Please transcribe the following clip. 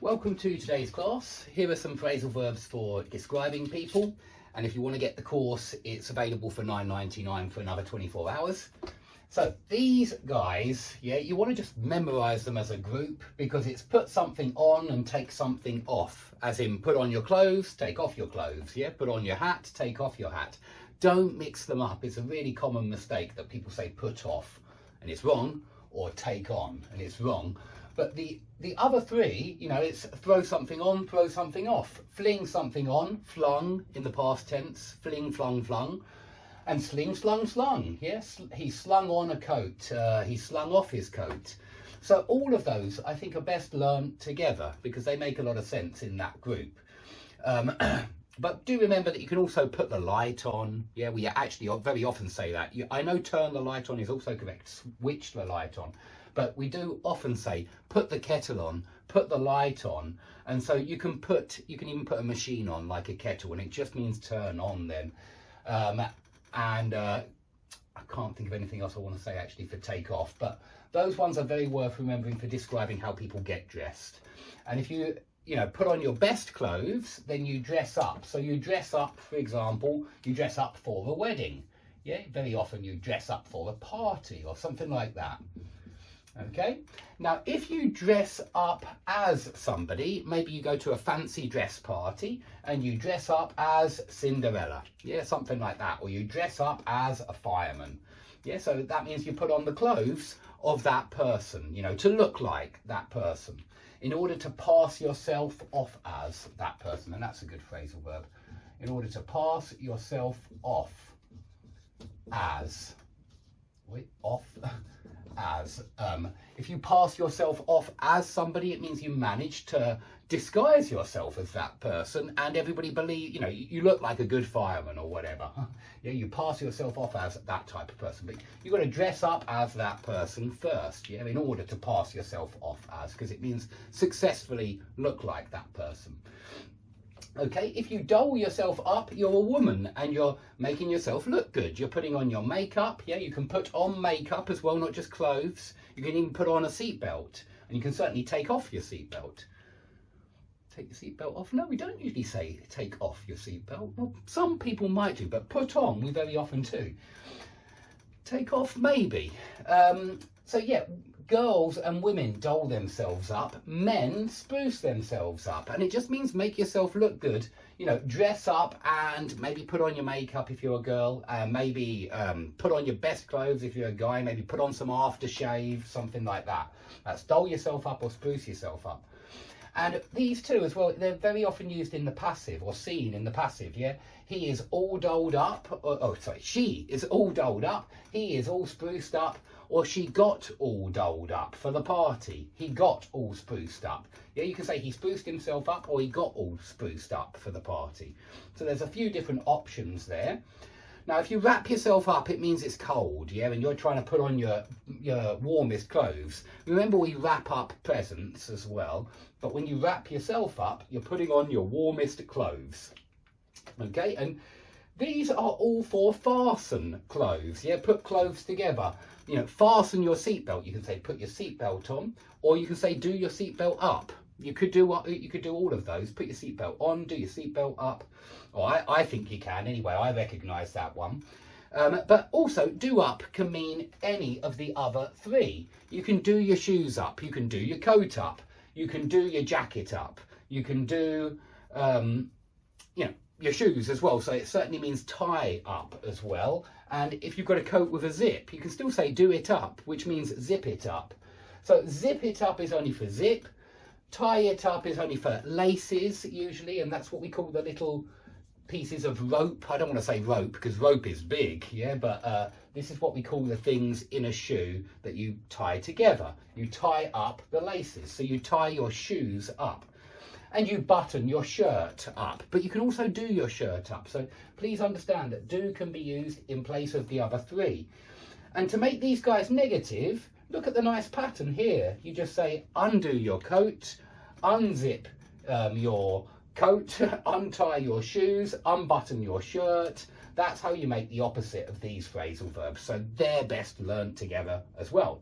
Welcome to today's class. Here are some phrasal verbs for describing people, and if you want to get the course, it's available for $9.99 for another 24 hours. So these guys, you want to just memorize them as a group because it's put something on and take something off, as in put on your clothes, take off your clothes, put on your hat, take off your hat. Don't mix them up. It's a really common mistake that people say put off and it's wrong, or take on and it's wrong. But the other three, it's throw something on, throw something off. Fling something on, flung in the past tense, fling, flung, flung. And sling, slung, slung. Yes, he slung on a coat, he slung off his coat. So all of those, I think, are best learned together because they make a lot of sense in that group. But do remember that you can also put the light on. Yeah, we actually very often say that. I know turn the light on is also correct, switch the light on. But we do often say put the kettle on, put the light on. And so you can even put a machine on like a kettle, and it just means turn on then. I can't think of anything else I want to say actually for take off, but those ones are very worth remembering for describing how people get dressed. And if you put on your best clothes, then you dress up. So you dress up, for example, you dress up for a wedding. Yeah, very often you dress up for a party or something like that. Okay, now if you dress up as somebody, maybe you go to a fancy dress party and you dress up as Cinderella, something like that, or you dress up as a fireman. So that means you put on the clothes of that person, to look like that person in order to pass yourself off as that person. And that's a good phrasal verb, in order to pass yourself off as, if you pass yourself off as somebody, it means you manage to disguise yourself as that person and everybody believe, you look like a good fireman or whatever. You pass yourself off as that type of person, but you've got to dress up as that person first, in order to pass yourself off as, because it means successfully look like that person. Okay, if you doll yourself up, you're a woman and you're making yourself look good. You're putting on your makeup. You can put on makeup as well, not just clothes. You can even put on a seatbelt, and you can certainly take off your seatbelt. Take your seatbelt off? No, we don't usually say take off your seatbelt. Well, some people might do, but put on, we very often do. Take off, maybe. Girls and women doll themselves up, men spruce themselves up, and it just means make yourself look good. Dress up and maybe put on your makeup if you're a girl, maybe put on your best clothes if you're a guy, maybe put on some aftershave, something like that. That's doll yourself up or spruce yourself up. And these two as well, they're very often used in the passive or seen in the passive, He is all dolled up, she is all dolled up, he is all spruced up, or she got all dolled up for the party. He got all spruced up. You can say he spruced himself up or he got all spruced up for the party. So there's a few different options there. Now, if you wrap yourself up, it means it's cold, and you're trying to put on your warmest clothes. Remember, we wrap up presents as well, but when you wrap yourself up, you're putting on your warmest clothes. Okay, and these are all for fasten clothes, put clothes together. Fasten your seatbelt. You can say put your seatbelt on, or you can say do your seatbelt up. You could do all of those. Put your seatbelt on, do your seatbelt up. Or I think you can anyway. I recognise that one. But also, do up can mean any of the other three. You can do your shoes up. You can do your coat up. You can do your jacket up. You can do, your shoes as well. So it certainly means tie up as well. And if you've got a coat with a zip, you can still say do it up, which means zip it up. So zip it up is only for zip. Tie it up is only for laces usually, and that's what we call the little pieces of rope. I don't want to say rope because rope is big, but this is what we call the things in a shoe that you tie together. You tie up the laces, so you tie your shoes up. And you button your shirt up, but you can also do your shirt up. So please understand that do can be used in place of the other three. And to make these guys negative, look at the nice pattern here. You just say undo your coat, unzip your coat, untie your shoes, unbutton your shirt. That's how you make the opposite of these phrasal verbs. So they're best learned together as well.